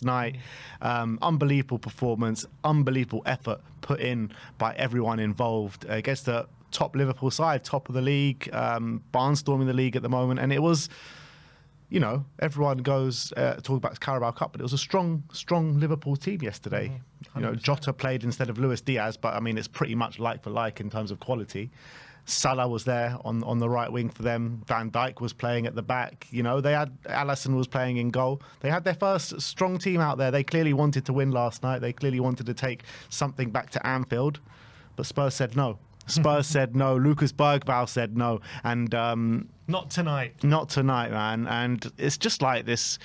night. Unbelievable performance, unbelievable effort put in by everyone involved against the top Liverpool side, top of the league, barnstorming the league at the moment. And it was, you know, everyone goes talk about Carabao Cup, but it was a strong Liverpool team yesterday. 100%. You know, Jota played instead of Luis Diaz, but I mean, it's pretty much like for like in terms of quality. Salah was there on the right wing for them. Van Dijk was playing at the back. You know, they had Alisson was playing in goal. They had their first strong team out there. They clearly wanted to win last night. They clearly wanted to take something back to Anfield, but Spurs said no. Spurs said no. Lucas Bergvall said no, and not tonight. Not tonight, man. And it's just like this.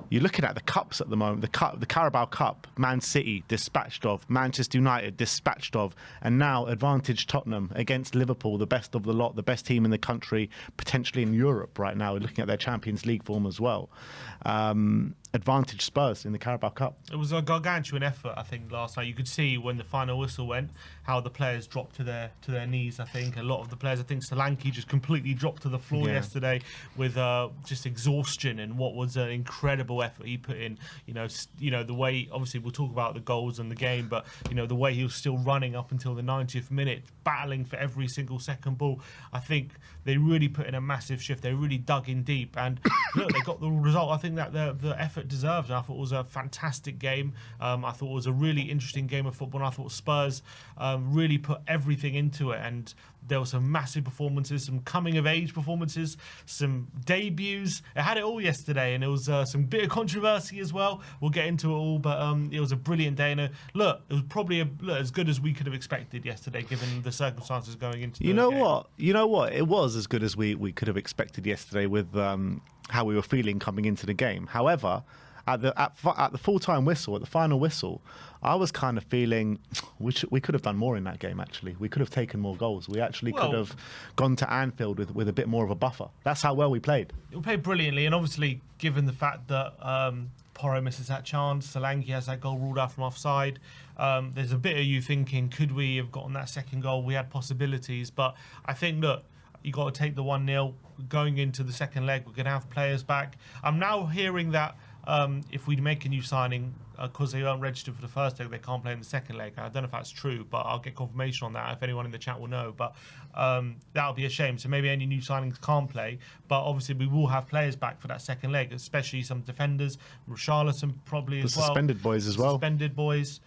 You're looking at the cups at the moment. The Carabao Cup, Man City dispatched of, Manchester United dispatched of, and now advantage Tottenham against Liverpool, the best of the lot, the best team in the country, potentially in Europe right now. We're looking at their Champions League form as well. Advantage Spurs in the Carabao Cup. It was a gargantuan effort, I think, last night. You could see when the final whistle went how the players dropped to their knees. I think a lot of the players, I think Solanke just completely dropped to the floor yesterday with just exhaustion, and what was an incredible effort he put in. You know the way, obviously we'll talk about the goals and the game, but you know the way he was still running up until the 90th minute, battling for every single second ball. I think they really put in a massive shift. They really dug in deep, and look, they got the result. I think that the effort deserved, and I thought it was a fantastic game. I thought it was a really interesting game of football, and I thought Spurs really put everything into it, and there were some massive performances, some coming of age performances, some debuts. It had it all yesterday, and it was some bit of controversy as well. We'll get into it all, but it was a brilliant day, and look, it was probably as good as we could have expected yesterday, given the circumstances going into the game. You know what? It was as good as we could have expected yesterday with how we were feeling coming into the game. However, at the full-time whistle, at the final whistle, I was kind of feeling we could have done more in that game, actually. We could have taken more goals. We actually could have gone to Anfield with a bit more of a buffer. That's how well we played. We played brilliantly, and obviously, given the fact that Porro misses that chance, Solanke has that goal ruled out from offside, there's a bit of you thinking, could we have gotten that second goal? We had possibilities, but I think, look, you got to take the 1-0. Going into the second leg, we're going to have players back. I'm now hearing that if we make a new signing, because they weren't registered for the first leg, they can't play in the second leg. I don't know if that's true, but I'll get confirmation on that if anyone in the chat will know. But that would be a shame. So maybe any new signings can't play. But obviously we will have players back for that second leg, especially some defenders. Charlatan probably as well. Suspended boys as well. Suspended boys.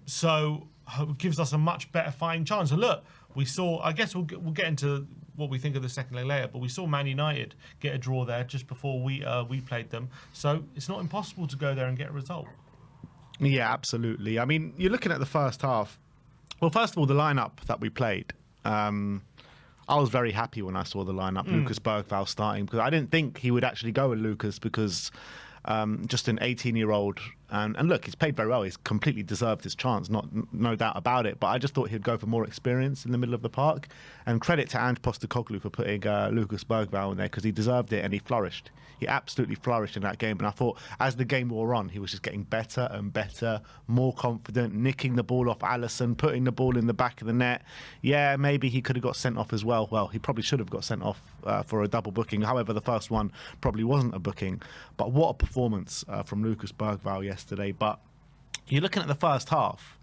So it gives us a much better fighting chance. And look, we saw, I guess we'll get into what we think of the second leg later, but we saw Man United get a draw there just before we played them. So it's not impossible to go there and get a result. Yeah, absolutely. I mean, you're looking at the first half. Well, first of all, the lineup that we played. I was very happy when I saw the lineup. Lucas Bergvall starting, because I didn't think he would actually go with Lucas, because just an 18-year-old. And look, he's played very well. He's completely deserved his chance, no doubt about it. But I just thought he'd go for more experience in the middle of the park. And credit to Ange Postecoglou for putting Lucas Bergvall in there, because he deserved it and he flourished. He absolutely flourished in that game. And I thought as the game wore on, he was just getting better and better, more confident, nicking the ball off Alisson, putting the ball in the back of the net. Yeah, maybe he could have got sent off as well. Well, he probably should have got sent off for a double booking. However, the first one probably wasn't a booking. But what a performance from Lucas Bergvall yesterday. But you're looking at the first half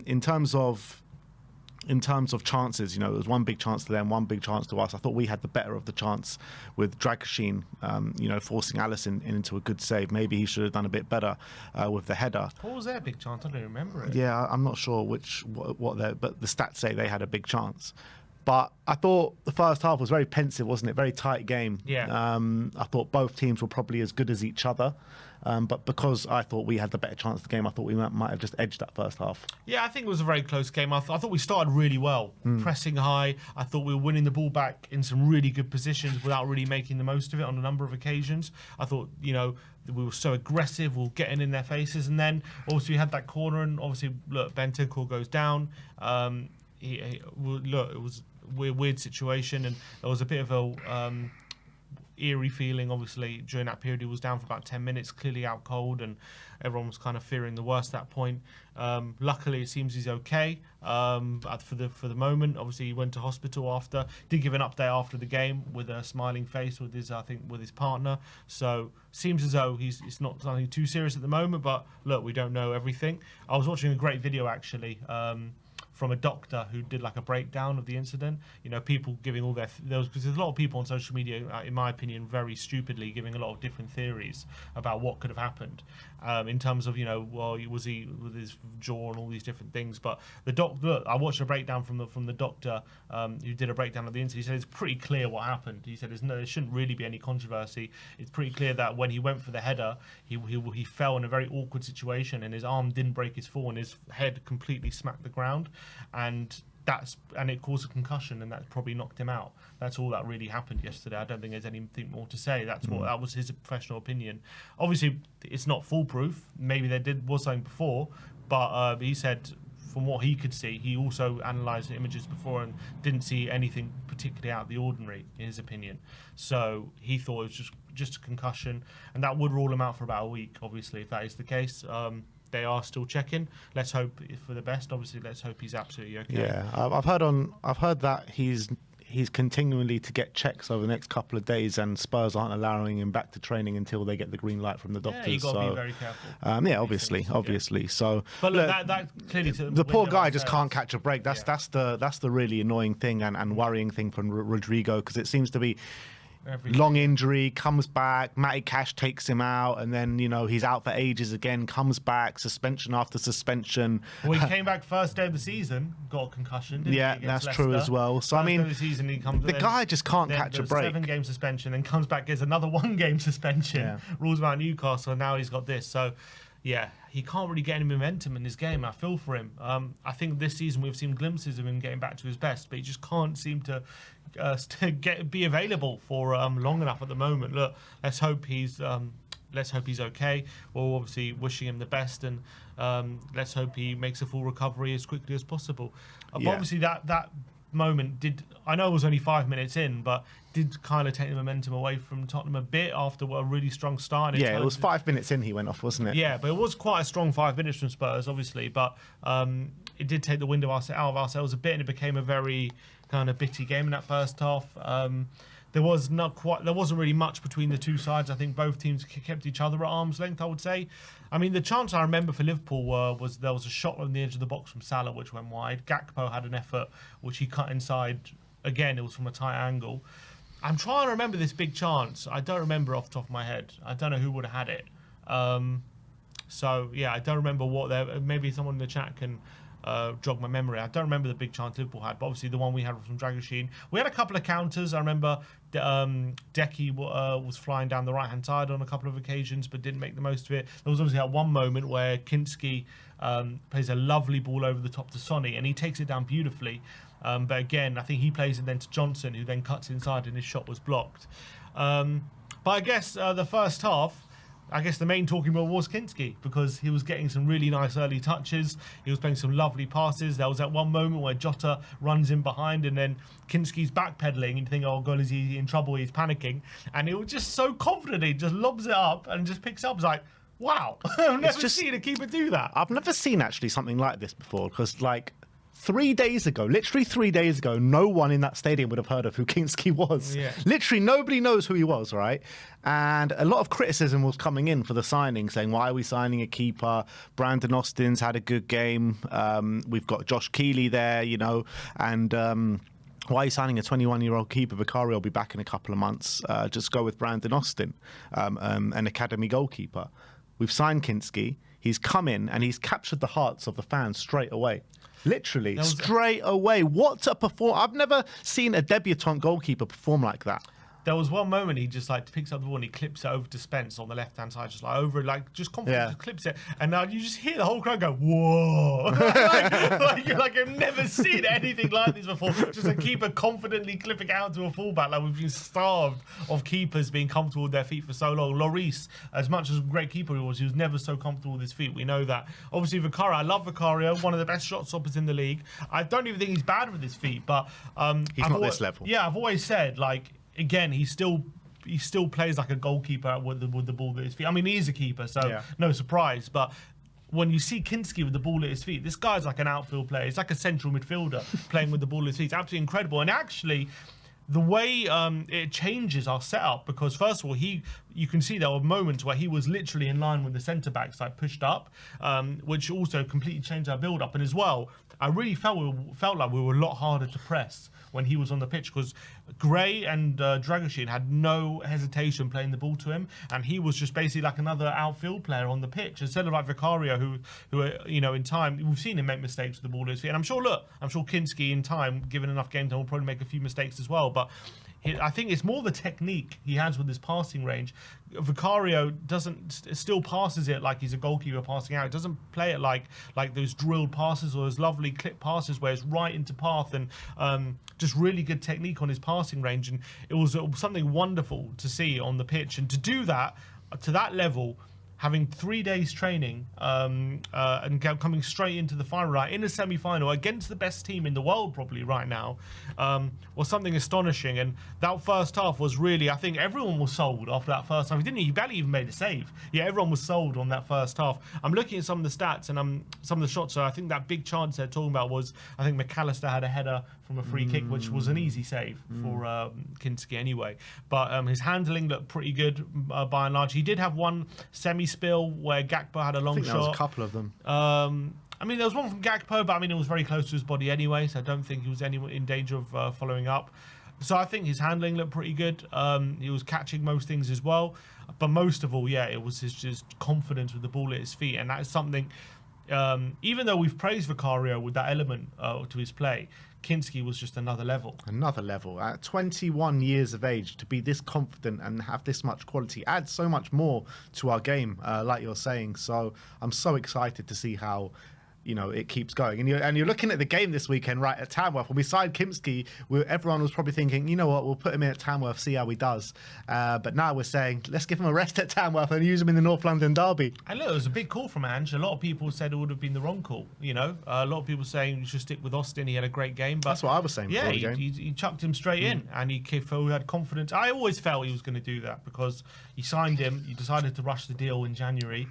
in terms of chances. You know, there was one big chance to them, one big chance to us. I thought we had the better of the chance with Dragoshin, forcing Alisson into a good save. Maybe he should have done a bit better with the header. What was their big chance? I don't remember it. Yeah, I'm not sure but the stats say they had a big chance. But I thought the first half was very pensive, wasn't it? Very tight game. Yeah. I thought both teams were probably as good as each other. But because I thought we had the better chance of the game, I thought we might have just edged that first half. Yeah, I think it was a very close game. I thought we started really well, pressing high. I thought we were winning the ball back in some really good positions without really making the most of it on a number of occasions. I thought, we were so aggressive, we were getting in their faces. And then, obviously, we had that corner, and obviously, look, Bentancur goes down. It was a weird situation, and there was a bit of eerie feeling. Obviously, during that period, he was down for about 10 minutes, clearly out cold, and everyone was kind of fearing the worst at that point. Luckily, it seems he's okay for the moment. Obviously, he went to hospital after. Did give an update after the game with a smiling face with his partner. So seems as though it's not something too serious at the moment. But look, we don't know everything. I was watching a great video actually. From a doctor who did like a breakdown of the incident. You know, people giving all because there's a lot of people on social media, in my opinion, very stupidly giving a lot of different theories about what could have happened in terms of, you know, well, was he with his jaw and all these different things. But the doctor, I watched a breakdown from the doctor who did a breakdown of the incident. He said it's pretty clear what happened. He said there shouldn't really be any controversy. It's pretty clear that when he went for the header, he fell in a very awkward situation and his arm didn't break his fall and his head completely smacked the ground. And it caused a concussion, and that probably knocked him out. That's all that really happened yesterday. I don't think there's anything more to say. That was his professional opinion. Obviously, it's not foolproof. Maybe there was something before, but he said from what he could see, he also analysed the images before and didn't see anything particularly out of the ordinary, in his opinion. So he thought it was just a concussion, and that would rule him out for about a week. Obviously, if that is the case. They are still checking. Let's hope for the best. Obviously, let's hope he's absolutely okay. Yeah, I've heard that he's continually to get checks over the next couple of days, and Spurs aren't allowing him back to training until they get the green light from the doctors. Yeah, you've got to be very careful. Yeah, obviously. So, but look, that clearly the poor guy just can't catch a break. That's the really annoying thing and worrying thing from Rodrigo, because it seems to be. Long injury, comes back, Matty Cash takes him out, and then, you know, he's out for ages again, comes back, suspension after suspension. Well, he came back first day of the season, got a concussion, didn't he, that's Leicester. true as well. So, first I mean, day of the season, the guy just can't catch a break. 7-game suspension, then comes back, gets another 1-game suspension, rules about Newcastle, and now he's got this. So, yeah, he can't really get any momentum in his game. I feel for him. I think this season we've seen glimpses of him getting back to his best, but he just can't seem to be available for long enough at the moment. Look, let's hope he's okay. We're obviously wishing him the best, and let's hope he makes a full recovery as quickly as possible. But obviously that moment I know it was only 5 minutes in, but did kind of take the momentum away from Tottenham a bit after a really strong start. It was 5 minutes in he went off, wasn't it? Yeah, but it was quite a strong 5 minutes from Spurs, obviously, but it did take the wind out of ourselves a bit, and it became a very kind of bitty game in that first half. There wasn't really much between the two sides. I think both teams kept each other at arm's length, I would say. I mean, the chance I remember for Liverpool was there was a shot on the edge of the box from Salah which went wide. Gakpo had an effort which he cut inside. Again, it was from a tight angle. I'm trying to remember this big chance. I don't remember off the top of my head. I don't know who would have had it. So, yeah, I don't remember maybe someone in the chat can jog my memory. I don't remember the big chance Liverpool had, but obviously the one we had was from Dragoshin. We had a couple of counters. I remember Decky was flying down the right-hand side on a couple of occasions, but didn't make the most of it. There was obviously that one moment where Kinsky plays a lovely ball over the top to Sonny, and he takes it down beautifully. But again, I think he plays it then to Johnson, who then cuts inside, and his shot was blocked. But I guess the first half, the main talking point was Kinsky, because he was getting some really nice early touches. He was playing some lovely passes. There was that one moment where Jota runs in behind, and then Kinsky's backpedaling, and you think, oh God, is he in trouble? He's panicking. And he was just so confident. He just lobs it up and just picks it up. It's like, wow, I've never seen a keeper do that. I've never seen actually something like this before, because like, 3 days ago, literally 3 days ago, no one in that stadium would have heard of who Kinsky was. Yeah. Literally nobody knows who he was, right? And a lot of criticism was coming in for the signing, saying, why are we signing a keeper? Brandon Austin's had a good game. We've got Josh Keeley there, you know, and why are you signing a 21-year-old keeper? Vicario will be back in a couple of months. Just go with Brandon Austin, an academy goalkeeper. We've signed Kinsky. He's come in and he's captured the hearts of the fans straight away. Literally, straight away. What a perform! I've never seen a debutant goalkeeper perform like that. There was one moment he just like picks up the ball and he clips it over to Spence on the left-hand side, just like over, like just confidently just clips it, and now you just hear the whole crowd go, "Whoa!" like I've never seen anything like this before. Just a keeper confidently clipping out to a fullback. Like, we've been starved of keepers being comfortable with their feet for so long. Lloris, as much as a great keeper he was never so comfortable with his feet. We know that. Obviously, Vicario, I love Vicario, one of the best shot stoppers in the league. I don't even think he's bad with his feet, but he's not this level. Yeah, I've always said, like, again, he's still still plays like a goalkeeper with the ball at his feet. I mean, he is a keeper, so no surprise. But when you see Kinsky with the ball at his feet, this guy's like an outfield player. He's like a central midfielder playing with the ball at his feet. It's absolutely incredible. And actually, the way it changes our setup, because first of all, you can see there were moments where he was literally in line with the centre backs, like pushed up, which also completely changed our build up. And as well, I really felt like we were a lot harder to press when he was on the pitch, because Gray and Dragoshin had no hesitation playing the ball to him, and he was just basically like another outfield player on the pitch instead of like Vicario, who in time we've seen him make mistakes with the ball at his feet. And I'm sure Kinsky in time, given enough game time, will probably make a few mistakes as well. But I think it's more the technique he has with his passing range. Vicario still passes it like he's a goalkeeper passing out. It doesn't play it like those drilled passes or those lovely clip passes where it's right into path, and just really good technique on his passing range. And it was something wonderful to see on the pitch, and to do that to that level, having 3 days training and coming straight into the final, right, in a semi-final against the best team in the world probably right now, was something astonishing. And that first half was really, I think everyone was sold after that first half. He barely even made a save. Yeah, everyone was sold on that first half. I'm looking at some of the stats and some of the shots. So I think that big chance they're talking about was, I think McAllister had a header from a free kick, which was an easy save for Kinsky anyway. But his handling looked pretty good by and large. He did have one semi-spill where Gakpo had a long shot. I think there was a couple of them. I mean, there was one from Gakpo, but I mean, it was very close to his body anyway, so I don't think he was in danger of following up. So I think his handling looked pretty good. He was catching most things as well. But most of all, it was his just confidence with the ball at his feet. And that is something, even though we've praised Vicario with that element to his play, Kinsky was just another level. Another level. At 21 years of age, to be this confident and have this much quality adds so much more to our game, like you're saying. So I'm so excited to see how it keeps going. And you're looking at the game this weekend, right, at Tamworth. When we signed Kinsky, everyone was probably thinking, you know what, we'll put him in at Tamworth, see how he does. But now we're saying, let's give him a rest at Tamworth and use him in the North London derby. And look, it was a big call from Ange. A lot of people said it would have been the wrong call. A lot of people saying you should stick with Austin. He had a great game. But that's what I was saying before the game. He chucked him straight in, and he had confidence. I always felt he was going to do that because you signed him. You decided to rush the deal in January.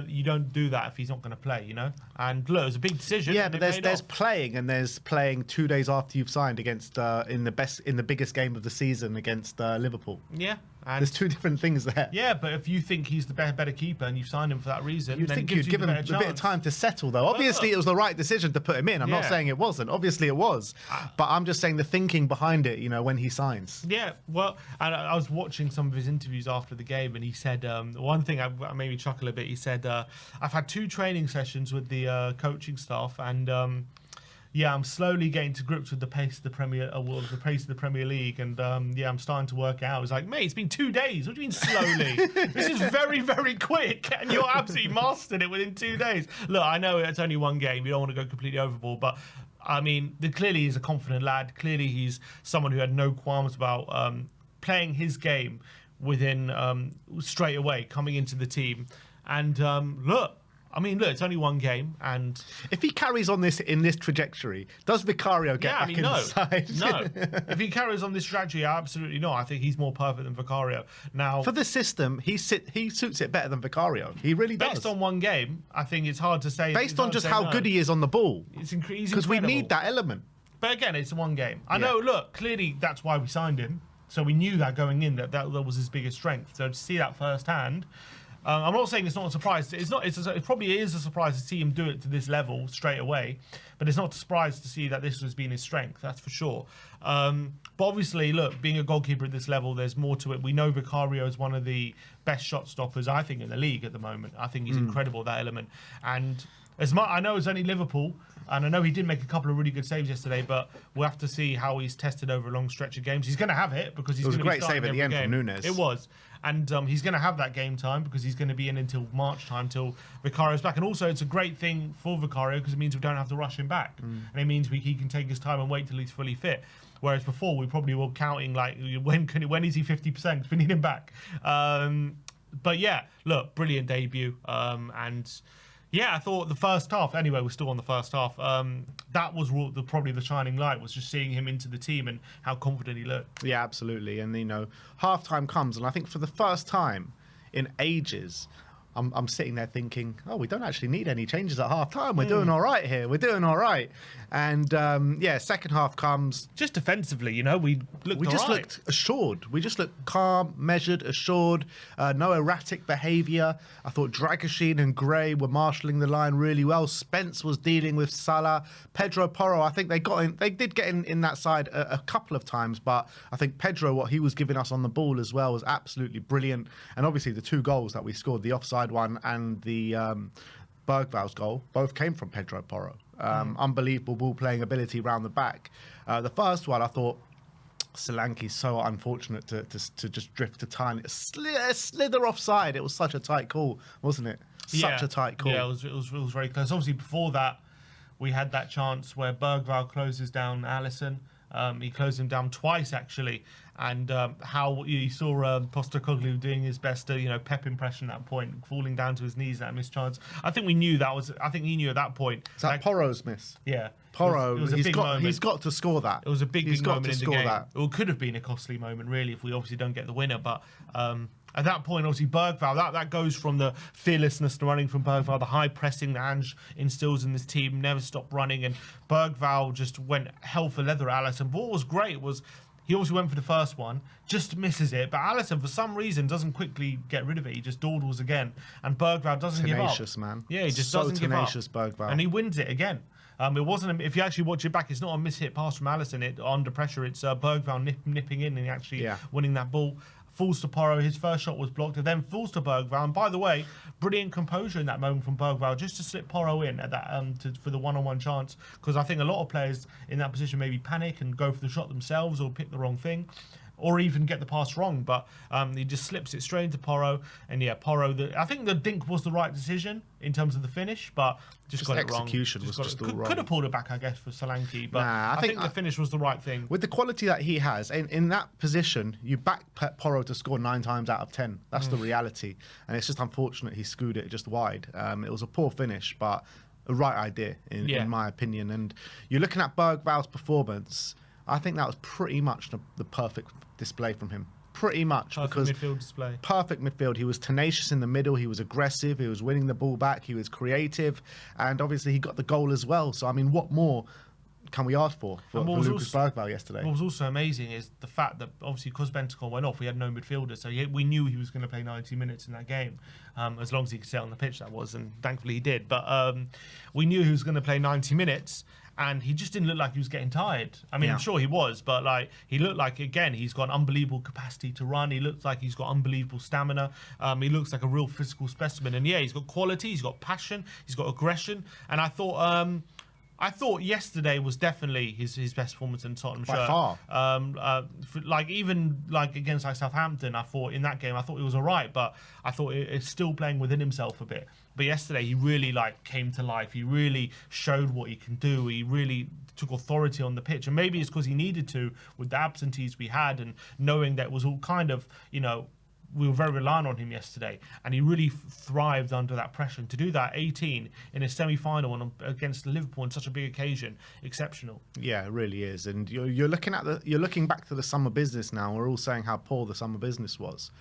You don't do that if he's not going to play, And look, it was a big decision. Yeah, but there's playing, and there's playing 2 days after you've signed against in the biggest game of the season against Liverpool. Yeah. And there's two different things there. Yeah, but if you think he's the better keeper and you've signed him for that reason, you'd think you'd give him a bit of time to settle, though. Obviously, it was the right decision to put him in. I'm not saying it wasn't. Obviously, it was. But I'm just saying the thinking behind it, when he signs. Yeah, well, and I was watching some of his interviews after the game, and he said one thing that made me chuckle a bit. He said, I've had 2 training sessions with the coaching staff, and I'm slowly getting to grips with the pace of the Premier League, and I'm starting to work out. It's like, mate, it's been 2 days. What do you mean slowly? This is very, very quick, and you're absolutely mastered it within 2 days. Look, I know it's only one game. You don't want to go completely overboard, but I mean, clearly he's a confident lad. Clearly he's someone who had no qualms about playing his game within straight away coming into the team. And look, it's only one game, and if he carries on in this trajectory, does Vicario get back in the side? No. If he carries on this trajectory, absolutely not. I think he's more perfect than Vicario. Now, for the system, he suits it better than Vicario. He really does. Based on one game, I think it's hard to say. Based on just how good he is on the ball, because we need that element. But again, it's one game. I know. Look, clearly that's why we signed him. So we knew that going in that was his biggest strength. So to see that firsthand. I'm not saying it's not a surprise. It probably is a surprise to see him do it to this level straight away, but it's not a surprise to see that this has been his strength. That's for sure. But obviously, look, being a goalkeeper at this level, there's more to it. We know Vicario is one of the best shot stoppers, I think, in the league at the moment. I think he's incredible, that element. And as much, I know it's only Liverpool, and I know he did make a couple of really good saves yesterday, but we'll have to see how he's tested over a long stretch of games. He's going to have it because he's going to be starting every game. It was a great save at the end from Nunes. It was. And he's going to have that game time because he's going to be in until March time, till Vicario's back. And also, it's a great thing for Vicario because it means we don't have to rush him back. And it means he can take his time and wait till he's fully fit. Whereas before, we probably were counting, like, when is he 50%? We need him back. But yeah, look, brilliant debut. And Yeah, I thought the first half. Anyway, we're still on the first half. That was probably the shining light, was just seeing him into the team and how confident he looked. Yeah, absolutely. And halftime comes, and I think for the first time in ages, I'm sitting there thinking, oh, we don't actually need any changes at half time. We're doing all right here. We're doing all right. And second half comes. Just defensively, we looked assured. We just looked calm, measured, assured. No erratic behaviour. I thought Dragoshin and Gray were marshalling the line really well. Spence was dealing with Salah. Pedro Porro, I think they did get in that side a couple of times, but I think Pedro, what he was giving us on the ball as well, was absolutely brilliant. And obviously the 2 goals that we scored, the offside one and the Bergval's goal, both came from Pedro Porro. Unbelievable ball-playing ability round the back. The first one, I thought, Solanke's so unfortunate to just drift a tiny slither offside. It was such a tight call, wasn't it? Such a tight call. Yeah, it was very close. Obviously, before that, we had that chance where Bergval closes down Alisson. He closed him down twice, actually. And how you saw Postecoglou doing his best, Pep impression at that point, falling down to his knees at a missed chance. I think he knew at that point. Is that Porro's miss? Yeah. Porro, he's got to score that. It was a big moment in the game. It could have been a costly moment, really, if we obviously don't get the winner. But at that point, obviously, Bergval, that goes from the fearlessness to running from Bergval, the high pressing that Ange instills in this team, never stop running. And Bergval just went hell for leather at Alisson. But what was great was he obviously went for the first one, just misses it. But Alisson, for some reason, doesn't quickly get rid of it. He just dawdles again. And Bergval doesn't give up. Tenacious, man. Yeah, he just doesn't give up. Tenacious, Bergval. And he wins it again. It wasn't. If you actually watch it back, it's not a mishit pass from Alisson. Under pressure, it's Bergval nipping in and actually winning that ball. Falls to Porro. His first shot was blocked, and then falls to Bergval. And by the way, brilliant composure in that moment from Bergval, just to slip Porro in at that for the one-on-one chance. Because I think a lot of players in that position maybe panic and go for the shot themselves or pick the wrong thing, or even get the pass wrong. But he just slips it straight into Porro. And yeah, Porro. I think the dink was the right decision in terms of the finish, but just got it wrong. Execution was just all wrong. Could have pulled it back, I guess, for Solanke. But I think the finish was the right thing. With the quality that he has, in that position, you back Porro to score 9 times out of 10. That's the reality. And it's just unfortunate he screwed it just wide. It was a poor finish, but a right idea, in my opinion. And you're looking at Bergval's performance, I think that was pretty much the perfect display from him. Pretty much. Perfect midfield display. Perfect midfield. He was tenacious in the middle. He was aggressive. He was winning the ball back. He was creative. And obviously he got the goal as well. So, I mean, what more can we ask for Lucas Bergval yesterday? What was also amazing is the fact that obviously because Bentancur went off, we had no midfielder. So we knew he was going to play 90 minutes in that game. As long as he could stay on the pitch, that was. And thankfully he did. But we knew he was going to play 90 minutes. And he just didn't look like he was getting tired. I mean, I'm sure he was, but he looked like, again, he's got unbelievable capacity to run. He looks like he's got unbelievable stamina. He looks like a real physical specimen. And yeah, he's got quality, he's got passion, he's got aggression. And I thought yesterday was definitely his best performance in Tottenham shirt. By far. Even against Southampton, I thought in that game, I thought he was all right, but I thought it's still playing within himself a bit. But yesterday, he really came to life. He really showed what he can do. He really took authority on the pitch. And maybe it's because he needed to with the absentees we had and knowing that it was all kind of, we were very reliant on him yesterday, and he really thrived under that pressure. And to do that 18 in a semi-final against Liverpool on such a big occasion, exceptional. Yeah, it really is. And you're looking back to the summer business now. We're all saying how poor the summer business was,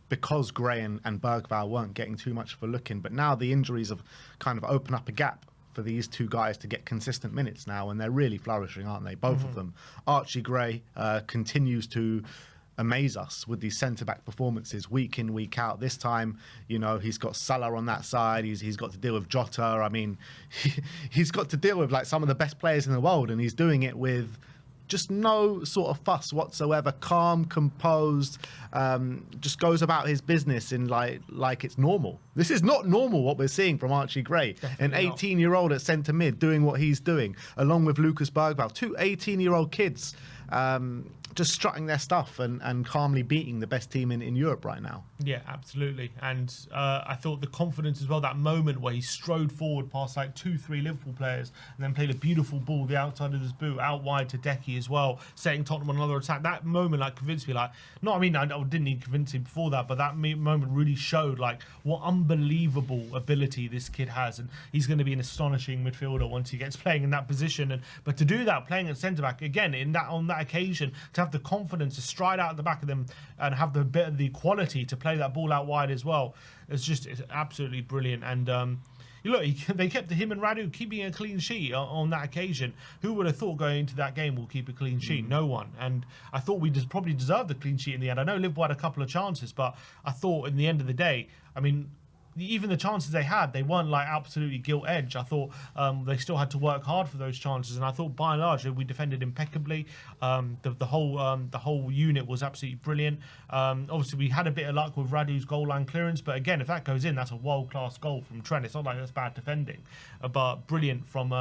because Gray and Bergval weren't getting too much of a look in. But now the injuries have kind of opened up a gap for these 2 guys to get consistent minutes now, and they're really flourishing, aren't they? Both of them. Archie Gray continues to amaze us with these centre-back performances week in, week out. This time, he's got Salah on that side. He's got to deal with Jota. I mean, he's got to deal with some of the best players in the world, and he's doing it with just no sort of fuss whatsoever, calm, composed, just goes about his business in like it's normal. This is not normal what we're seeing from Archie Gray. Definitely an 18-year-old at centre mid doing what he's doing, along with Lucas Bergval, 2 18-year-old kids. just strutting their stuff and calmly beating the best team in Europe right now. Yeah, absolutely. And I thought the confidence as well, that moment where he strode forward past like 2-3 Liverpool players and then played a beautiful ball the outside of his boot out wide to Decky as well, setting Tottenham on another attack. That moment like convinced me, like, no, I mean, I didn't need to convince him before that, but that moment really showed like what unbelievable ability this kid has, and he's going to be an astonishing midfielder once he gets playing in that position. But to do that, playing at centre back again on that occasion, to have the confidence to stride out at the back of them and have the quality to play that ball out wide as well, it's absolutely brilliant. And look, they kept him and Radu keeping a clean sheet on that occasion. Who would have thought going into that game we'll keep a clean sheet? No one. And I thought we probably deserved the clean sheet in the end. I know Liverpool had a couple of chances, but I thought in the end of the day, I mean, even the chances they had, they weren't like absolutely gilt edge. I thought they still had to work hard for those chances, and I thought by and large we defended impeccably. The whole unit was absolutely brilliant. Obviously, we had a bit of luck with Radu's goal line clearance, but again, if that goes in, that's a world-class goal from Trent. It's not like that's bad defending, but brilliant from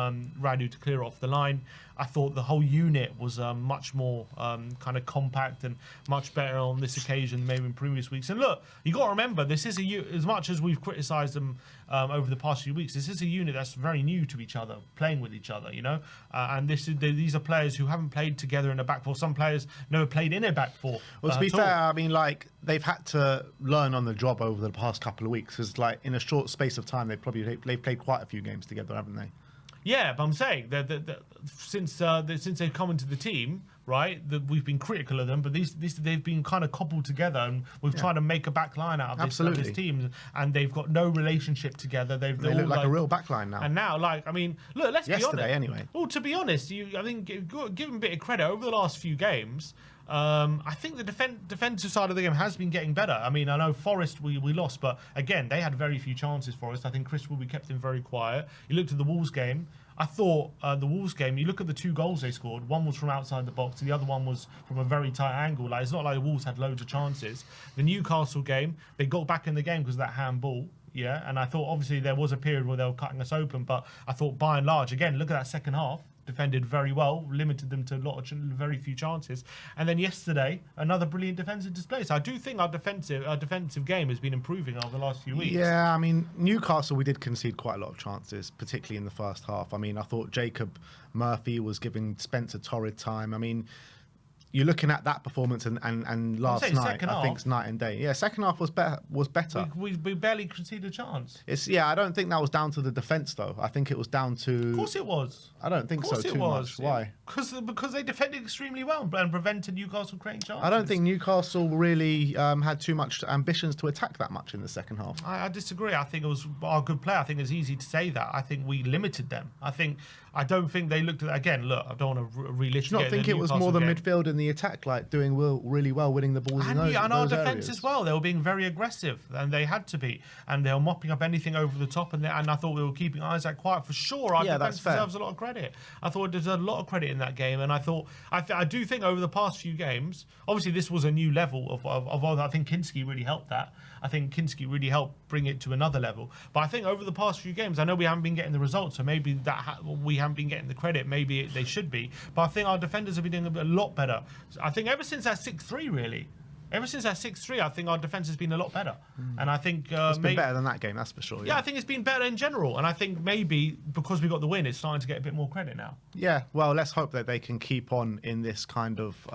Radu to clear off the line. I thought the whole unit was much more kind of compact and much better on this occasion than maybe in previous weeks. And look, you got to remember, this is as much as we've criticised them over the past few weeks, this is a unit that's very new to each other, playing with each other, you know. And these are players who haven't played together in a back four. Some players never played in a back four. Well, to be fair, I mean, like, they've had to learn on the job over the past couple of weeks. Because, like, in a short space of time, they've played quite a few games together, haven't they? Yeah, but I'm saying that since they've come into the team, right, we've been critical of them, but they've been kind of cobbled together, and we've tried to make a back line out of this team, and they've got no relationship together. They look like a real back line now. And now, like, I mean, look, let's be honest. Yesterday, anyway. Well, to be honest, I think give them a bit of credit over the last few games. I think the defensive side of the game has been getting better. I mean, I know Forest we lost, but again, they had very few chances for us. I think Chris Wilby kept him very quiet. You looked at the Wolves game. I thought the Wolves game, you look at the 2 goals they scored, one was from outside the box and the other one was from a very tight angle. Like, it's not like the Wolves had loads of chances. The Newcastle game, they got back in the game because of that handball. Yeah, and I thought obviously there was a period where they were cutting us open, but I thought by and large, again, look at that second half. Defended very well, limited them to very few chances, and then yesterday another brilliant defensive display. So I do think our defensive game has been improving over the last few weeks. Yeah, I mean, Newcastle, we did concede quite a lot of chances, particularly in the first half. I mean, I thought Jacob Murphy was giving Spence a torrid time. I mean, you're looking at that performance and last night, I think it's night and day. Yeah, second half was better. We barely conceded a chance. I don't think that was down to the defence though. I think it was down to. Of course it was. I don't think so too much. Why? Because they defended extremely well and prevented Newcastle creating chances. I don't think Newcastle really had too much ambitions to attack that much in the second half. I disagree. I think it was our good play. I think it's easy to say that. I think we limited them. I don't think they looked at that again. Look, I don't want to relitigate. Do you not think it was more the midfield and the attack, like doing really well, winning the balls in those and our defence areas as well. They were being very aggressive, and they had to be, and they were mopping up anything over the top. And I thought we were keeping Isaac quiet for sure. Our defence deserves a lot of credit. I thought it deserved a lot of credit in that game, and I do think over the past few games, obviously this was a new level of I think Kinsky really helped that. I think Kinsky really helped bring it to another level. But I think over the past few games, I know we haven't been getting the results, so maybe we haven't been getting the credit. Maybe they should be. But I think our defenders have been doing a lot better. I think ever since that 6-3, really. Ever since that 6-3, I think our defence has been a lot better. And I think it's been better than that game, that's for sure. Yeah, I think it's been better in general. And I think maybe because we got the win, it's starting to get a bit more credit now. Yeah, well, let's hope that they can keep on in this kind of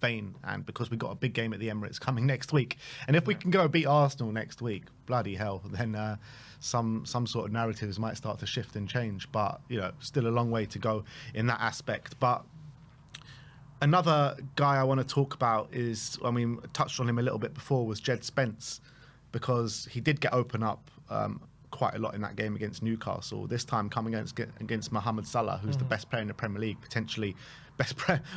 vein. And because we've got a big game at the Emirates coming next week. And if we can go beat Arsenal next week, bloody hell, then some sort of narratives might start to shift and change. But, still a long way to go in that aspect. But another guy I want to talk about is, touched on him a little bit before, was Jed Spence, because he did get open up quite a lot in that game against Newcastle. This time coming against Mohamed Salah, who's the best player in the Premier League, potentially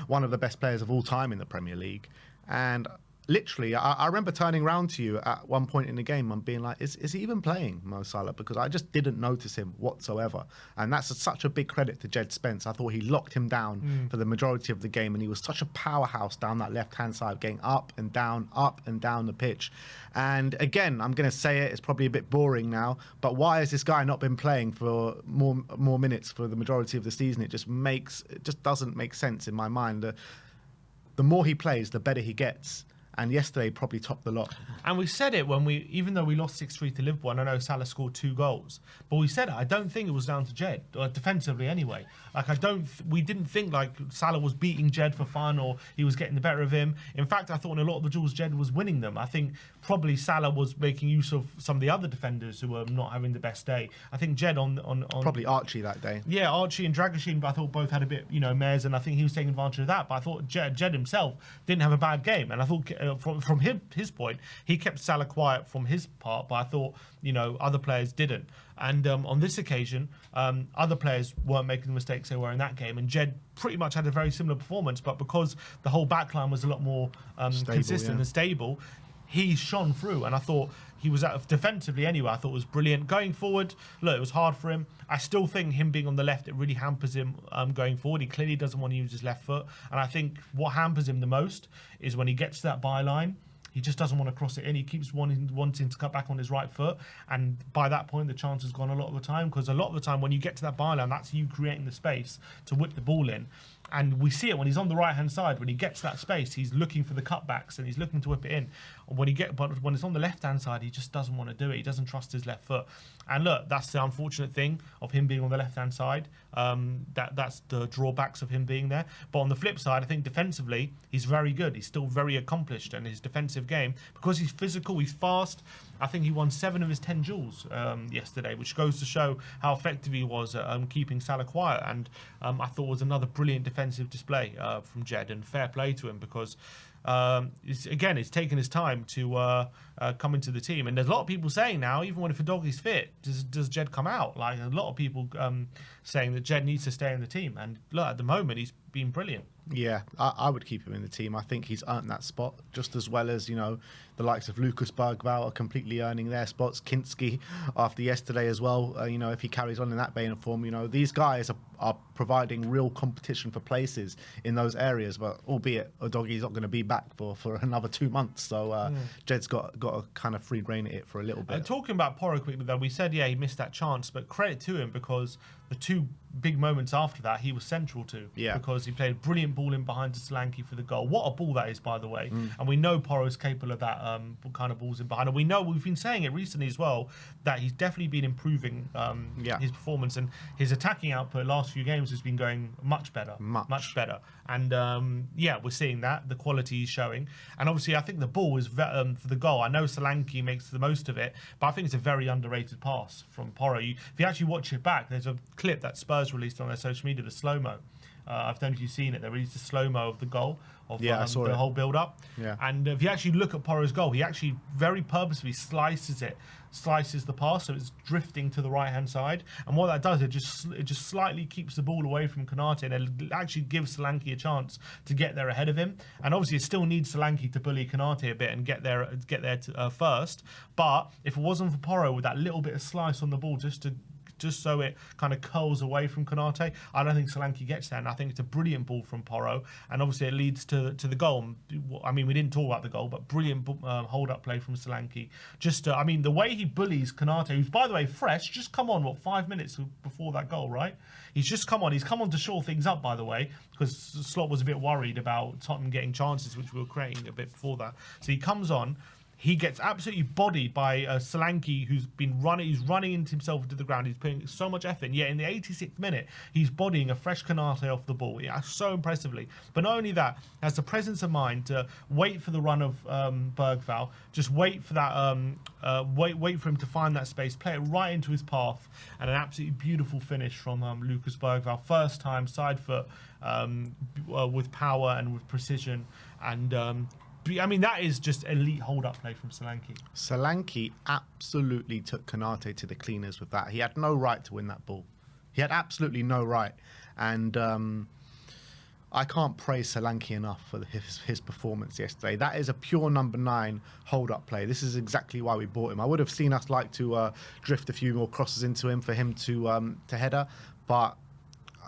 one of the best players of all time in the Premier League. And literally, I remember turning around to you at one point in the game and being like, is he even playing, Mo Salah? Because I just didn't notice him whatsoever. And that's such a big credit to Jed Spence. I thought he locked him down for the majority of the game, and he was such a powerhouse down that left-hand side, getting up and down the pitch. And again, I'm going to say it's probably a bit boring now, but why has this guy not been playing for more minutes for the majority of the season? It just doesn't make sense in my mind. the more he plays, the better he gets. And yesterday probably topped the lot. And we said it even though we lost 6-3 to Liverpool, and I know Salah scored 2 goals, but we said it. I don't think it was down to Jed, or defensively anyway. Like we didn't think like Salah was beating Jed for fun or he was getting the better of him. In fact, I thought in a lot of the duels Jed was winning them. I think probably Salah was making use of some of the other defenders who were not having the best day. I think Jed on probably Archie that day. Yeah, Archie and Dragoshin, but I thought both had a bit, mares, and I think he was taking advantage of that. But I thought Jed himself didn't have a bad game, and I thought from his point, he kept Salah quiet from his part, but I thought, other players didn't. And on this occasion, other players weren't making the mistakes they were in that game, and Jed pretty much had a very similar performance, but because the whole backline was a lot more consistent and stable, he shone through, and I thought he was defensively anyway. I thought it was brilliant. Going forward, look, it was hard for him. I still think him being on the left, it really hampers him going forward. He clearly doesn't want to use his left foot, and I think what hampers him the most is when he gets to that byline, he just doesn't want to cross it in. He keeps wanting to cut back on his right foot, and by that point, the chance has gone a lot of the time, because a lot of the time when you get to that byline, that's you creating the space to whip the ball in. And we see it when he's on the right-hand side. When he gets that space, he's looking for the cutbacks and he's looking to whip it in. But when it's on the left-hand side, he just doesn't want to do it. He doesn't trust his left foot. And look, that's the unfortunate thing of him being on the left-hand side. That's the drawbacks of him being there. But on the flip side, I think defensively, he's very good. He's still very accomplished in his defensive game. Because he's physical, he's fast. I think he won 7 of his 10 duels yesterday, which goes to show how effective he was at keeping Salah quiet. And I thought it was another brilliant defensive display from Jed, and fair play to him, because it's taken his time to come into the team. And there's a lot of people saying now, even when Fidoghi's fit, does Jed come out? Like a lot of people saying that Jed needs to stay in the team. And look, at the moment, he's been brilliant. Yeah, I would keep him in the team. I think he's earned that spot just as well as, the likes of Lucas Bergvall are completely earning their spots. Kinsky after yesterday as well, if he carries on in that vein of form, these guys are providing real competition for places in those areas. But albeit Udogie's not going to be back for another 2 months. So Jed's got to kind of free rein it for a little bit. Talking about Porro quickly though, we said, he missed that chance, but credit to him, because the 2 big moments after that he was central to. Yeah. Because he played a brilliant ball in behind to Solanke for the goal. What a ball that is, by the way. And we know Porro is capable of that kind of balls in behind. And we know, we've been saying it recently as well, that he's definitely been improving his performance, and his attacking output last few games has been going much better. Much better. And we're seeing that. The quality he's showing. And obviously I think the ball is for the goal. I know Solanke makes the most of it, but I think it's a very underrated pass from Porro. If you actually watch it back, there's a clip that Spurs released on their social media, the slow-mo. I don't know if you've seen it. They released a slow-mo of the goal, of I saw the whole build-up. Yeah. And if you actually look at Porro's goal, he actually very purposefully slices the pass, so it's drifting to the right-hand side. And what that does, it just slightly keeps the ball away from Konate, and it actually gives Solanke a chance to get there ahead of him. And obviously, it still needs Solanke to bully Konate a bit and get there first. But if it wasn't for Porro with that little bit of slice on the ball, just so it kind of curls away from Konate, I don't think Solanke gets there, and I think it's a brilliant ball from Porro, and obviously it leads to the goal. I mean, we didn't talk about the goal, but brilliant hold-up play from Solanke. The way he bullies Konate, who's, by the way, fresh, just come on, 5 minutes before that goal, right? He's come on to shore things up, by the way, because Slot was a bit worried about Tottenham getting chances, which we were creating a bit before that. So he comes on, he gets absolutely bodied by Solanke, who's running into himself into the ground. He's putting so much effort, and yet in the 86th minute, he's bodying a fresh Konate off the ball. Yeah, so impressively. But not only that, has the presence of mind to wait for the run of Bergvall, just wait for that, wait for him to find that space, play it right into his path, and an absolutely beautiful finish from Lucas Bergvall. First time side foot with power and with precision, and that is just elite hold-up play from Solanke. Solanke absolutely took Konate to the cleaners with that. He had no right to win that ball. He had absolutely no right. And I can't praise Solanke enough for his performance yesterday. That is a pure number 9 hold-up play. This is exactly why we bought him. I would have seen us like to drift a few more crosses into him for him to header, but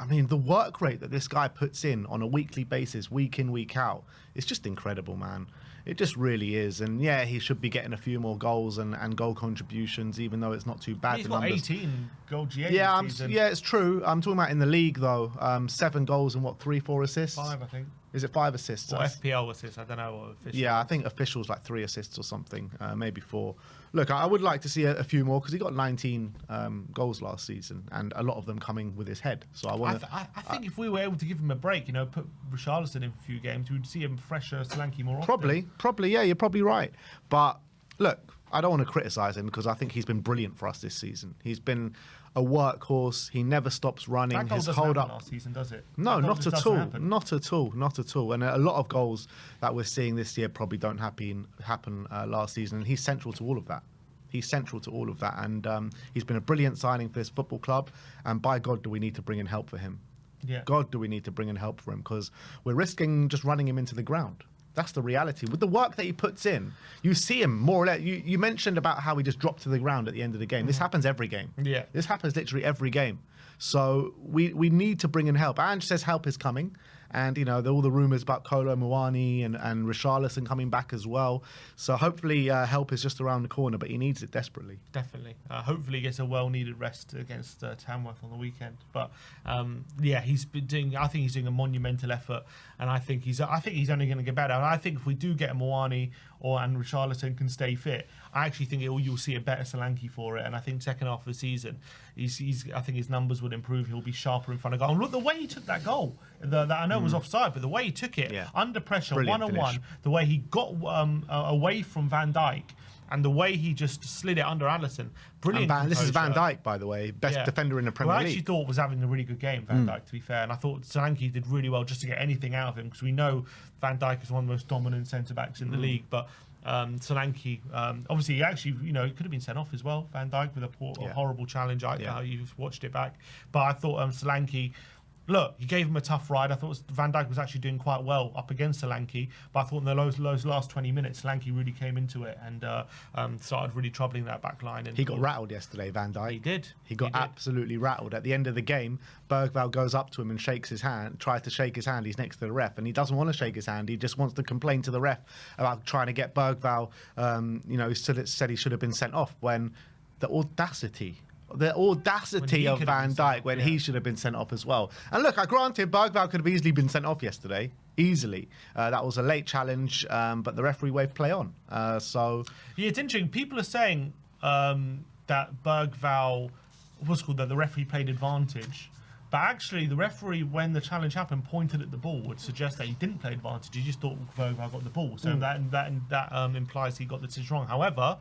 the work rate that this guy puts in on a weekly basis, week in, week out, it's just incredible, man. It just really is. And yeah, he should be getting a few more goals and goal contributions, even though it's not too bad. He's got 18 goal GA yeah, it's true. I'm talking about in the league, though. 7 goals and 3-4 assists? 5, I think. Is it 5 assists? Or FPL assists, I don't know. What official. Yeah, I think officials like 3 assists or something, maybe 4. Look, I would like to see a few more because he got 19 goals last season, and a lot of them coming with his head. So I want to. I think if we were able to give him a break, put Richarlison in for a few games, we would see him fresher, Solanke more often. Probably, yeah, you're probably right. But look, I don't want to criticise him because I think he's been brilliant for us this season. He's been a workhorse. He never stops running. That goal His doesn't hold happen up last season, does it? No, not at all. Happen. Not at all. Not at all. And a lot of goals that we're seeing this year probably don't happen last season. And he's central to all of that. He's central to all of that. And he's been a brilliant signing for this football club. And by God, do we need to bring in help for him? Yeah. God, do we need to bring in help for him? Because we're risking just running him into the ground. That's the reality. With the work that he puts in, you see him more or less. You mentioned about how he just dropped to the ground at the end of the game. This happens every game. Yeah. This happens literally every game. So we need to bring in help. Ange says help is coming. And, all the rumours about Kolo Muani and Richarlison coming back as well. So hopefully help is just around the corner, but he needs it desperately. Definitely. Hopefully he gets a well-needed rest against Tamworth on the weekend. But, he's been doing. I think he's doing a monumental effort, and I think he's only going to get better. And I think if we do get a Muani and Richarlison can stay fit, I actually think you'll see a better Solanke for it. And I think second half of the season, I think his numbers would improve. He'll be sharper in front of goal. And look, the way he took that goal, that I know was offside, but the way he took it under pressure, Brilliant 1-on-1, finish. the way he got away from Van Dijk, and the way he just slid it under Alisson, brilliant. This is Van composure. Dijk, by the way, best defender in the Premier Well, I League. actually thought was having a really good game, Van Dijk, to be fair. And I thought Solanke did really well just to get anything out of him, because we know Van Dijk is one of the most dominant centre-backs in the league. But Solanke, obviously, he actually, it could have been sent off as well, Van Dijk, with a horrible challenge. You've watched it back. But I thought Solanke... Look, he gave him a tough ride. I thought Van Dijk was actually doing quite well up against Solanke, but I thought in those last 20 minutes, Solanke really came into it and started really troubling that back line. And he got rattled yesterday, Van Dijk. He did. He got absolutely rattled. At the end of the game, Bergvall goes up to him and shakes his hand, tries to shake his hand. He's next to the ref, and he doesn't want to shake his hand. He just wants to complain to the ref about trying to get Bergvall, said he should have been sent off, when the audacity of Van Dijk when he should have been sent off as well. And look, I granted Bergvall could have easily been sent off yesterday. Easily. That was a late challenge, but the referee waved play on. It's interesting. People are saying that Bergvall, that the referee played advantage. But actually, the referee, when the challenge happened, pointed at the ball, would suggest that he didn't play advantage. He just thought Bergvall got the ball. So that implies he got the decision wrong. However,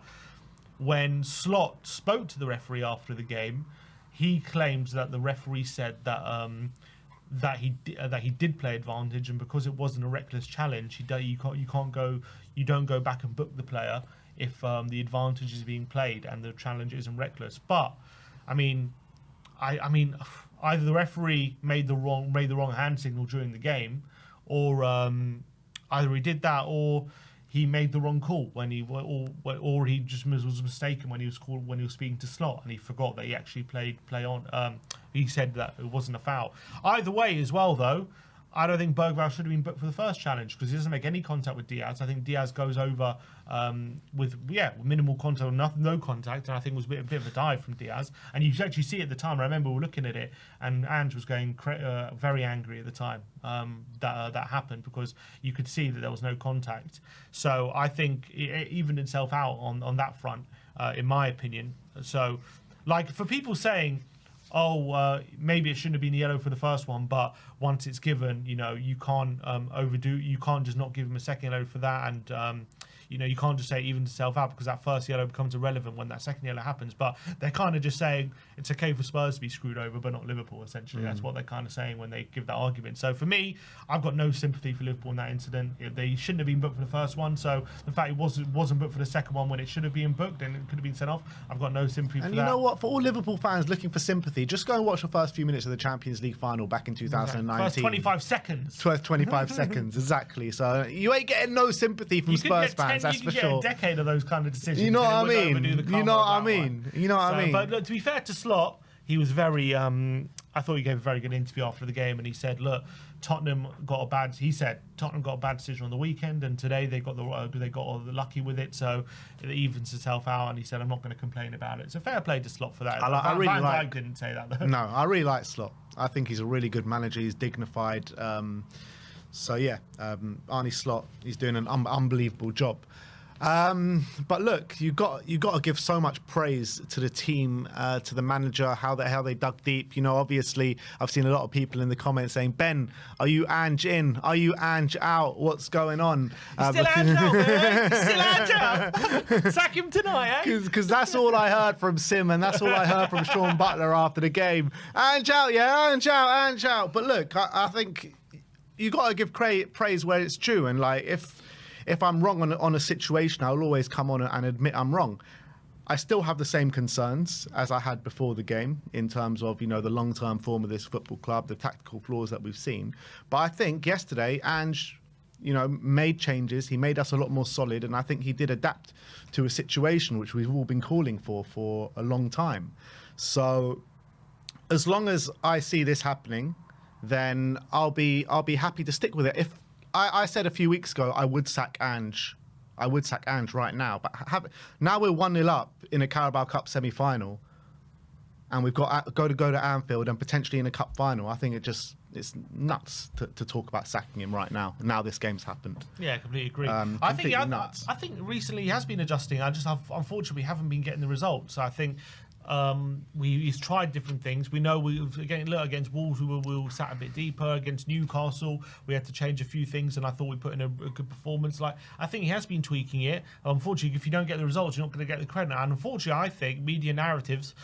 when Slot spoke to the referee after the game, he claims that the referee said that he did play advantage, and because it wasn't a reckless challenge, you don't go back and book the player if the advantage is being played and the challenge isn't reckless. But I mean, either the referee made the wrong hand signal during the game, or either he did that, or he made the wrong call when or he just was mistaken when he was speaking to Slot, and he forgot that he actually play on. He said that it wasn't a foul. Either way, as well though, I don't think Bergvall should have been booked for the first challenge, because he doesn't make any contact with Diaz. I think Diaz goes over with minimal contact, or no contact, and I think it was a bit of a dive from Diaz. And you actually see at the time, I remember we were looking at it, and Ange was going very angry at the time that happened, because you could see that there was no contact. So I think it evened itself out on that front, in my opinion. So, like, for people saying, maybe it shouldn't have been yellow for the first one, but once it's given, you can't overdo. You can't just not give him a second yellow for that, and you can't just say it evens itself out, because that first yellow becomes irrelevant when that second yellow happens. But they're kind of just saying it's okay for Spurs to be screwed over, but not Liverpool, essentially. That's what they're kind of saying when they give that argument. So for me, I've got no sympathy for Liverpool in that incident. They shouldn't have been booked for the first one, so the fact it wasn't booked for the second one when it should have been booked and it could have been sent off, I've got no sympathy for that. And you know what? For all Liverpool fans looking for sympathy, just go and watch the first few minutes of the Champions League final back in 2019. First 25 seconds. First 25 seconds, exactly. So you ain't getting no sympathy from Spurs fans, that's for sure. A decade of those kind of decisions. You know what I mean? You know what I mean? But look, to be fair to Slot, he was very. I thought he gave a very good interview after the game, and he said, "Look, Tottenham got a bad decision on the weekend, and today they got lucky with it, so it evens itself out." And he said, "I'm not going to complain about it." So fair play to Slot for that. Van Dijk didn't say that though. No, I really like Slot. I think he's a really good manager. He's dignified. So yeah, Arne Slot, he's doing an unbelievable job. But look, you got to give so much praise to the team, to the manager, how they dug deep. You know, obviously, I've seen a lot of people in the comments saying, "Ben, are you Ange in? Are you Ange out? What's going on?" Still Ange out, man. Still Ange out. Sack him tonight, eh? Because that's all I heard from Sim, and that's all I heard from Sean Butler after the game. Ange out, yeah, Ange out, Ange out. But look, I think you got to give praise where it's due, and like if I'm wrong on a situation, I'll always come on and admit I'm wrong. I still have the same concerns as I had before the game in terms of, you know, the long-term form of this football club, the tactical flaws that we've seen. But I think yesterday, Ange, you know, made changes. He made us a lot more solid, and I think he did adapt to a situation which we've all been calling for a long time. So as long as I see this happening, then I'll be happy to stick with it. If I said a few weeks ago I would sack Ange. I would sack Ange right now. But now we're 1-0 up in a Carabao Cup semi-final, and we've got to go to Anfield and potentially in a cup final. I think it's nuts to talk about sacking him right now. Now this game's happened. Yeah, completely agree. I think recently he has been adjusting. Unfortunately, we haven't been getting the results. I think he's tried different things. We know against Wolves we sat a bit deeper. Against Newcastle we had to change a few things, and I thought we put in a good performance. Like, I think he has been tweaking it. Unfortunately, if you don't get the results, you're not going to get the credit. And unfortunately, I think media narratives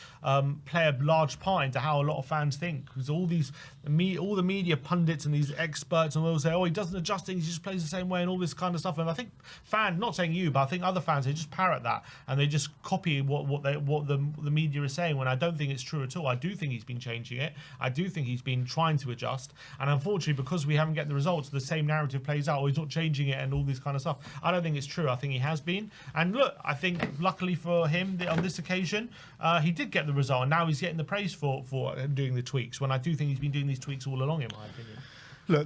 play a large part into how a lot of fans think, because all the media pundits and these experts and they'll say, oh, he doesn't adjust things, he just plays the same way and all this kind of stuff. And I think not saying you, but I think other fans, they just parrot that and they just copy what the media is saying, when I don't think it's true at all. I do think he's been changing it. I do think he's been trying to adjust, and unfortunately, because we haven't get the results, the same narrative plays out. Or he's not changing it and all this kind of stuff. I don't think it's true. I think he has been. And look, I think luckily for him on this occasion, he did get the result, and now he's getting the praise for doing the tweaks, when I do think he's been doing these tweaks all along, in my opinion.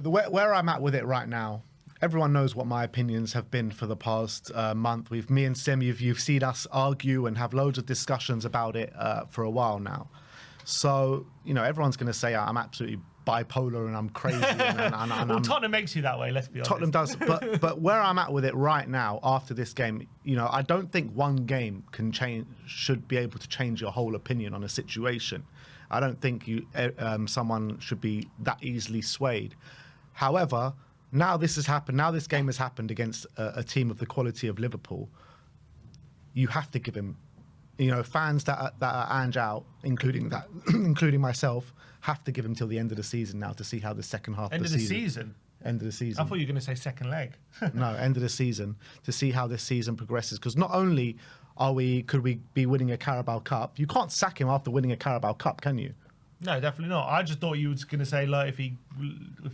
Look, where I'm at with it right now, everyone knows what my opinions have been for the past month. Me and Sim, you've seen us argue and have loads of discussions about it for a while now. So, you know, everyone's going to say I'm absolutely bipolar and I'm crazy. Well, Tottenham makes you that way, let's be honest. Tottenham does, but where I'm at with it right now after this game, you know, I don't think one game should be able to change your whole opinion on a situation. I don't think someone should be that easily swayed. However, now this has happened. Now this game has happened against a team of the quality of Liverpool. You have to give him, you know, fans that are Ange out, including myself, have to give him till the end of the season now to see how the second half End of the season. End of the season. I thought you were going to say second leg. No, end of the season, to see how this season progresses. Because not only could we be winning a Carabao Cup, you can't sack him after winning a Carabao Cup, can you? No, definitely not. I just thought you were going to say, like, if he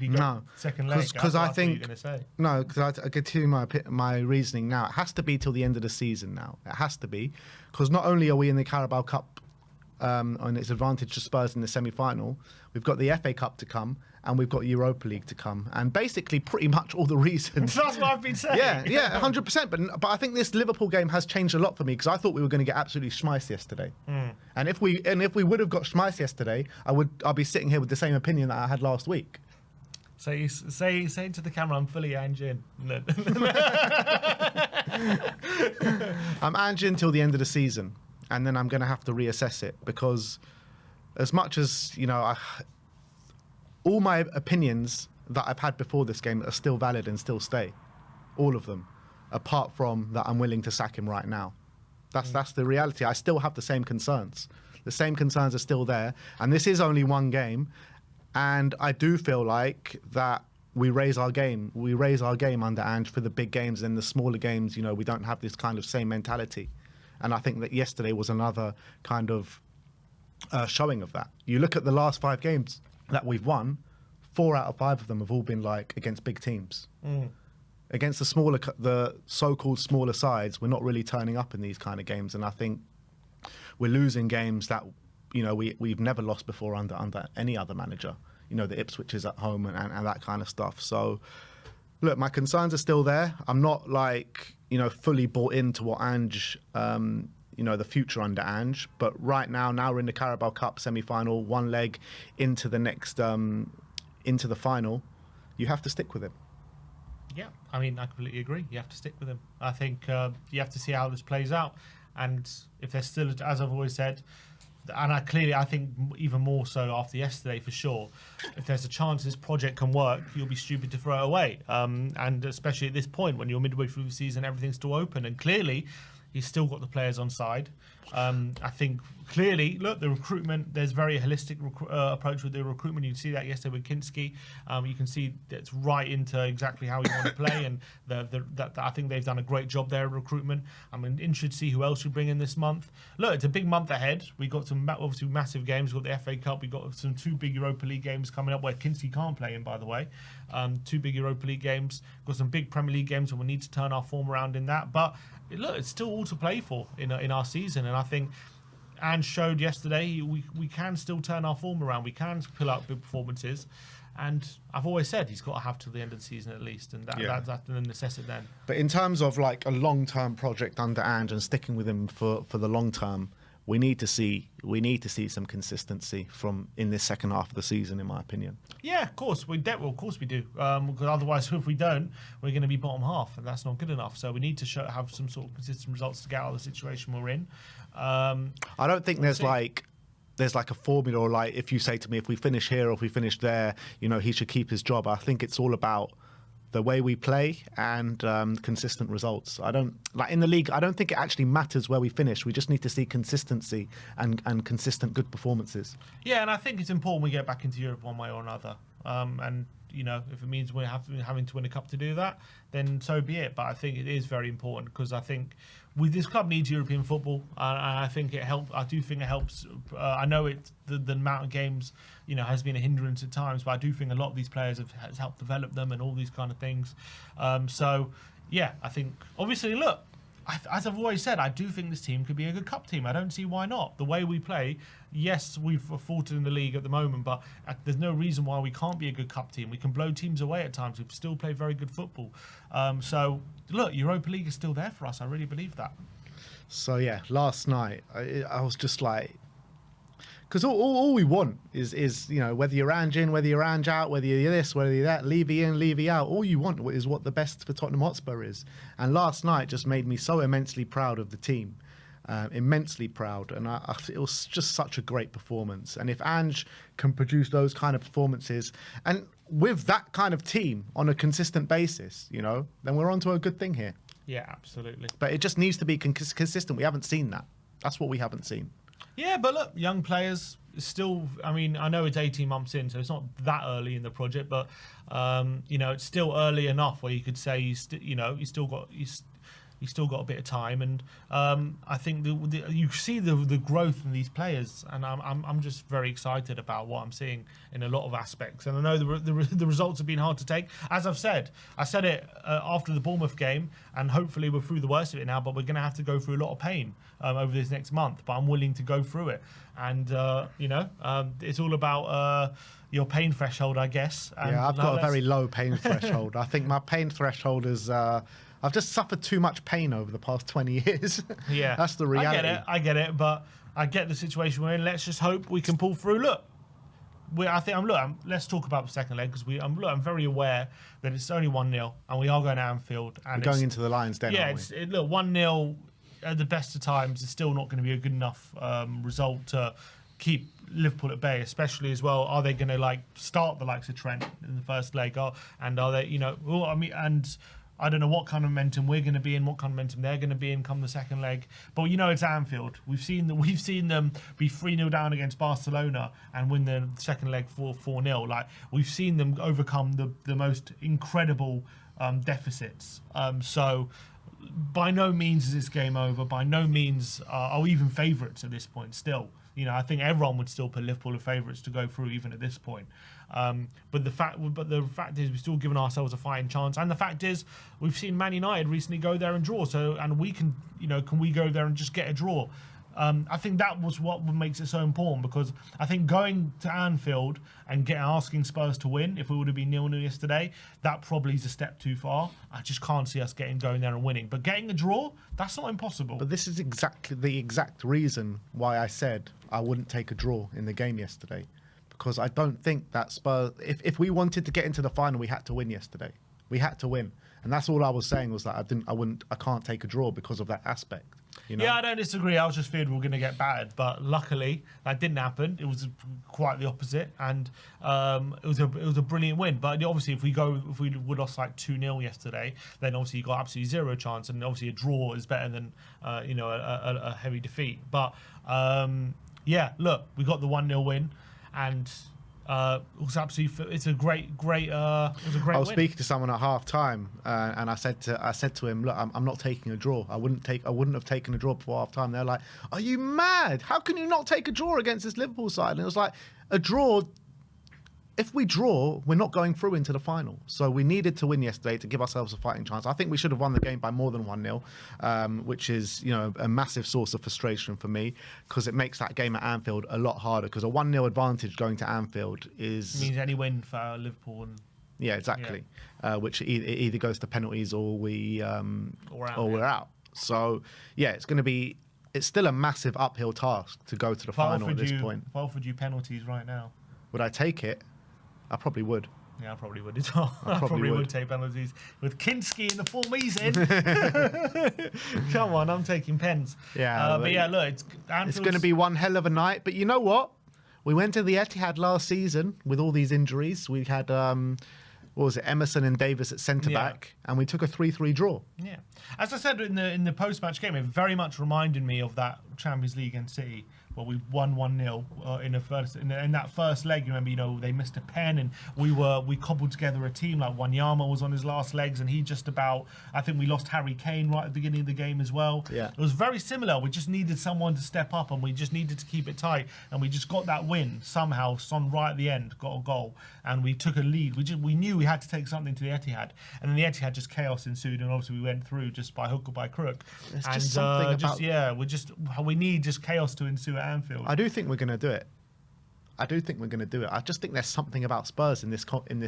got second leg. Because I think you were going to say. No, because I get to my reasoning now. It has to be till the end of the season now. It has to be, because not only are we in the Carabao Cup on its advantage to Spurs in the semi-final, we've got the FA Cup to come, and we've got Europa League to come, and basically pretty much all the reasons. That's what I've been saying. Yeah, 100%. But I think this Liverpool game has changed a lot for me, because I thought we were going to get absolutely schmeissed yesterday. And if we would have got schmeissed yesterday, I'd be sitting here with the same opinion that I had last week. Say to the camera, I'm fully Ange in. I'm Ange until the end of the season, and then I'm going to have to reassess it, because as much as, you know, all my opinions that I've had before this game are still valid and still stay. All of them. Apart from that I'm willing to sack him right now. That's the reality. I still have the same concerns. The same concerns are still there. And this is only one game. And I do feel like that we raise our game. We raise our game under Ange for the big games, and the smaller games, you know, we don't have this kind of same mentality. And I think that yesterday was another kind of showing of that. You look at the last 5 games that we've won, 4 out of 5 of them have all been like against big teams. Against the so-called smaller sides, we're not really turning up in these kind of games, and I think we're losing games that, you know, we've never lost before under any other manager. You know, the Ipswiches at home and that kind of stuff. So, look, my concerns are still there. I'm not like, you know, fully bought into what Ange, you know, the future under Ange. But right now we're in the Carabao Cup semi-final, one leg into the next, into the final. you have to stick with him. Yeah, I mean, I completely agree. You have to stick with him. I think you have to see how this plays out. And if there's still, as I've always said, and I think even more so after yesterday for sure, if there's a chance this project can work, you'll be stupid to throw it away. And especially at this point when you're midway through the season, everything's still open. And clearly, he's still got the players on side. I think clearly, look, the recruitment, there's very holistic approach with the recruitment. You can see that yesterday with Kinsky. You can see it's right into exactly how you want to play, and I think they've done a great job there at recruitment. I'm interested to see who else we bring in this month. Look, it's a big month ahead. We've got some obviously massive games. We've got the FA Cup. We've got some 2 big Europa League games coming up where Kinsky can't play in, by the way. 2 big Europa League games. We've got some big Premier League games, and we need to turn our form around in that. But look, it's still all to play for in our season, and I think Ange showed yesterday we can still turn our form around. We can pull out big performances, and I've always said he's got to have till the end of the season at least, and that's a necessity then. But in terms of like a long-term project under Ange and sticking with him for the long term, we need to see some consistency from in this second half of the season, in my opinion. Yeah, of course we do. Because otherwise, if we don't, we're going to be bottom half, and that's not good enough. So we need to have some sort of consistent results to get out of the situation we're in. I don't think there's like a formula, or like if you say to me, if we finish here or if we finish there, he should keep his job. I think it's all about the way we play and consistent results. I don't like in the league. I don't think it actually matters where we finish. We just need to see consistency and consistent good performances. Yeah, and I think it's important we get back into Europe one way or another. And if it means we're having to win a cup to do that, then so be it. But I think it is very important because I think this club needs European football, and I think it helps. I do think it helps. I know the amount of games has been a hindrance at times, but I do think a lot of these players has helped develop them and all these kind of things. So yeah, I think obviously look. As I've always said, I do think this team could be a good cup team. I don't see why not. The way we play, yes, we've faltered in the league at the moment, but there's no reason why we can't be a good cup team. We can blow teams away at times. We still play very good football. So, look, Europa League is still there for us. I really believe that. So, yeah, last night, I was just like... Because all we want is whether you're Ange in, whether you're Ange out, whether you're this, whether you're that, Levy in, Levy out, all you want is what the best for Tottenham Hotspur is. And last night just made me so immensely proud of the team. Immensely proud. And it was just such a great performance. And if Ange can produce those kind of performances, and with that kind of team on a consistent basis, then we're onto a good thing here. Yeah, absolutely. But it just needs to be consistent. We haven't seen that. That's what we haven't seen. Yeah, but look, young players still. I mean, I know it's 18 months in, so it's not that early in the project, but it's still early enough where you could say he's still got a bit of time, and I think you see the growth in these players, and I'm just very excited about what I'm seeing in a lot of aspects. And I know the results have been hard to take. As I said it after the Bournemouth game, and hopefully we're through the worst of it now. But we're going to have to go through a lot of pain over this next month. But I'm willing to go through it, and it's all about your pain threshold, I guess. And yeah, I've got a very low pain threshold. I think my pain threshold is. I've just suffered too much pain over the past 20 years. Yeah. That's the reality. I get it, but I get the situation we're in. Let's just hope we can pull through. Look, let's talk about the second leg, because I'm very aware that it's only 1-0 and we are going to Anfield. And we're going into the Lions' Den, aren't we? Look, 1-0 at the best of times is still not going to be a good enough result to keep Liverpool at bay, especially as well. Are they going to start the likes of Trent in the first leg? And are they, and I don't know what kind of momentum we're going to be in, what kind of momentum they're going to be in come the second leg. But it's Anfield. We've seen them be 3-0 down against Barcelona and win the second leg 4-0. We've seen them overcome the most incredible deficits. So by no means is this game over. By no means are we even favourites at this point still. I think everyone would still put Liverpool as favourites to go through even at this point. But the fact is, we've still given ourselves a fighting chance. And the fact is, we've seen Man United recently go there and draw. And we can we go there and just get a draw? I think that was what makes it so important, because I think going to Anfield and asking Spurs to win, if we would have been 0-0 yesterday, that probably is a step too far. I just can't see us going there and winning. But getting a draw, that's not impossible. But this is exactly the exact reason why I said I wouldn't take a draw in the game yesterday. because I don't think that Spurs, if we wanted to get into the final, we had to win yesterday. We had to win. And that's all I was saying, was that I can't take a draw because of that aspect. You know? Yeah, I don't disagree. I was just feared we were going to get battered, but luckily that didn't happen. It was quite the opposite, and it was a brilliant win. But obviously, if we would lost like 2-0 yesterday, then obviously you got absolutely zero chance, and obviously a draw is better than a heavy defeat. But yeah, look, we got the 1-0 win, and it was absolutely. It's a great. It was a great. I was win. speaking to someone at half time, and I said to him, look, I'm not taking a draw. I wouldn't have taken a draw before half time. They're like, are you mad? How can you not take a draw against this Liverpool side? And it was like, a draw. If we draw, we're not going through into the final. So we needed to win yesterday to give ourselves a fighting chance. I think we should have won the game by more than 1-0, which is, a massive source of frustration for me, because it makes that game at Anfield a lot harder, because a 1-0 advantage going to Anfield means any win for Liverpool. And yeah, exactly. Yeah. Which it either goes to penalties or we're out. So yeah, it's still a massive uphill task to go to the final at this point. If I offered you penalties right now, would I take it? I probably would. Yeah, I probably would as well. I probably would take penalties with Kinsky in the form he's in. Come on, I'm taking pens. Yeah, but yeah, look, it's going to be one hell of a night. But you know what? We went to the Etihad last season with all these injuries. We had Emerson and Davies at centre back, and we took a 3-3 draw. Yeah, as I said in the post match game, it very much reminded me of that Champions League against City. Well, we won 1-0 in that first leg. You remember, they missed a pen, and we cobbled together a team. Like Wanyama was on his last legs, and I think we lost Harry Kane right at the beginning of the game as well. Yeah, it was very similar. We just needed someone to step up, and we just needed to keep it tight, and we just got that win somehow. Son right at the end got a goal, and we took a lead. We knew we had to take something to the Etihad, and then the Etihad just chaos ensued, and obviously we went through just by hook or by crook. There's just something about we need just chaos to ensue at Anfield. I do think we're going to do it. I just think there's something about Spurs in this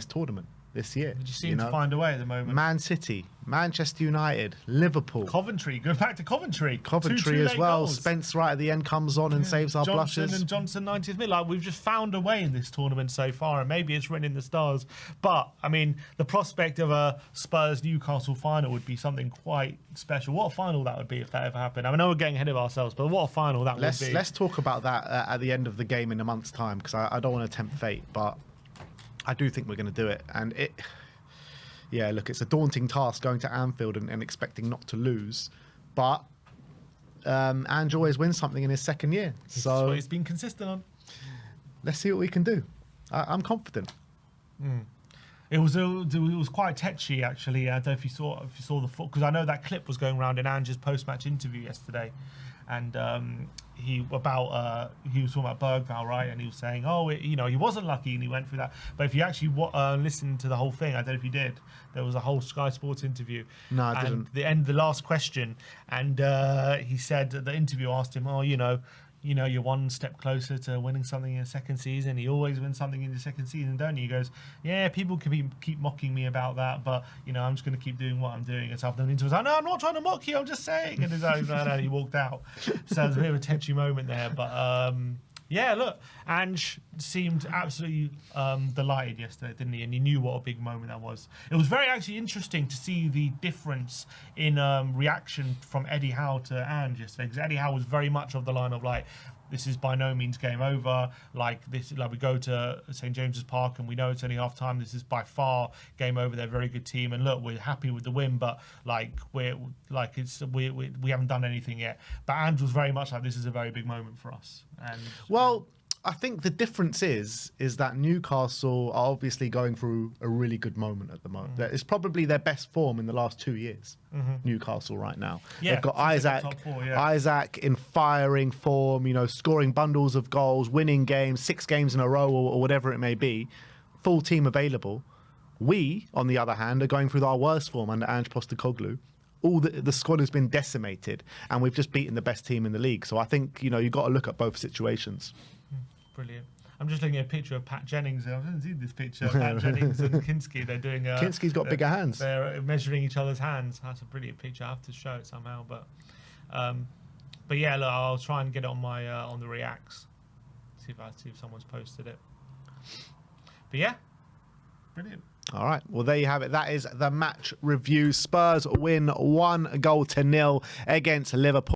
tournament this year. We just seem to find a way at the moment. Man City, Manchester United, Liverpool. Coventry, go back to Coventry. Coventry as well. Goals. Spence right at the end comes on and saves our blushes. Johnson 90th minute. Like, we've just found a way in this tournament so far, and maybe it's written in the stars. But, I mean, the prospect of a Spurs-Newcastle final would be something quite special. What a final that would be if that ever happened. I know we're getting ahead of ourselves, but what a final that would be. Let's talk about that at the end of the game in a month's time, because I don't want to tempt fate, but I do think we're going to do it. And look, it's a daunting task going to Anfield and expecting not to lose. But Ange always wins something in his second year. So he's been consistent on. Let's see what we can do. I'm confident. It was quite touchy, actually. I don't know if you saw the foot, because I know that clip was going around in Ange's post-match interview yesterday, and he was talking about Bergvall, right? And he was saying, he wasn't lucky and he went through that. But if you actually listened to the whole thing, I don't know if you did, there was a whole Sky Sports interview. No, I didn't. The last question, and he said that the interviewer asked him, you're one step closer to winning something in the second season. You always win something in the second season, don't you? He goes, yeah, people can keep mocking me about that, but, I'm just going to keep doing what I'm doing. And so after the interview, I was like, no, I'm not trying to mock you, I'm just saying. And he's like, no, he walked out. So there's a bit of a touchy moment there. But, look, Ange seemed absolutely delighted yesterday, didn't he? And he knew what a big moment that was. It was very actually interesting to see the difference in reaction from Eddie Howe to Ange yesterday, because Eddie Howe was very much of the line of like, this is by no means game over. Like we go to St James's Park and we know it's only half time. This is by far game over. They're a very good team, and look, we're happy with the win, but we haven't done anything yet. But Ange was very much like, this is a very big moment for us. And I think the difference is that Newcastle are obviously going through a really good moment at the moment. It's probably their best form in the last 2 years. Newcastle right now. Yeah, they've got Isaac in firing form, scoring bundles of goals, winning games, 6 games in a row or whatever it may be. Full team available. We, on the other hand, are going through our worst form under Ange Postecoglou. All the squad has been decimated, and we've just beaten the best team in the league. So I think you've got to look at both situations. Brilliant. I'm just looking at a picture of Pat Jennings. I haven't seen this picture. Pat Jennings and Kinsky. They're doing. Kinsky's got bigger hands. They're measuring each other's hands. That's a brilliant picture. I have to show it somehow. But yeah, look, I'll try and get it on my on the reacts. See if someone's posted it. But yeah, brilliant. All right. Well, there you have it. That is the match review. Spurs win 1-0 against Liverpool.